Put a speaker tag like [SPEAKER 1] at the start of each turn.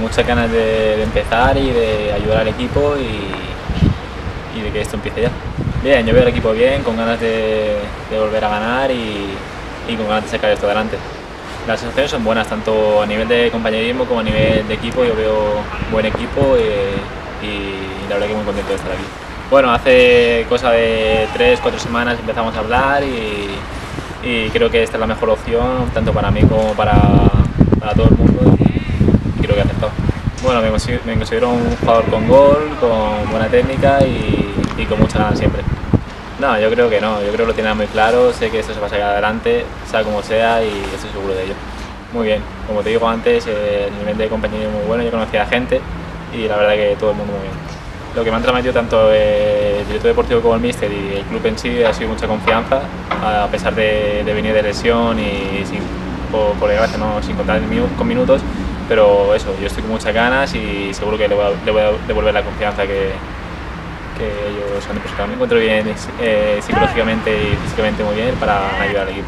[SPEAKER 1] muchas ganas de empezar y de ayudar al equipo y de que esto empiece ya. Bien, yo veo al equipo bien, con ganas de volver a ganar y con ganas de sacar esto adelante. Las sensaciones son buenas, tanto a nivel de compañerismo como a nivel de equipo. Yo veo buen equipo y la verdad que muy contento de estar aquí. Bueno, hace cosa de 3-4 semanas empezamos a hablar y creo que esta es la mejor opción, tanto para mí como para todo el mundo, y creo que he aceptado. Bueno, me considero un jugador con gol, con buena técnica y con mucha ganas siempre. No, yo creo que no, yo creo que lo tiene muy claro, sé que esto se va a sacar adelante, sea como sea, y estoy seguro de ello. Muy bien, como te digo antes, el nivel de compañerismo es muy bueno, yo conocía a gente y la verdad que todo el mundo muy bien. Lo que me han transmitido tanto el director deportivo como el míster y el club en sí ha sido mucha confianza, a pesar de venir de lesión y por desgracia no sin contar con minutos, pero eso, yo estoy con muchas ganas y seguro que le voy a devolver la confianza que ellos han depositado. Me encuentro bien psicológicamente y físicamente muy bien para ayudar al equipo.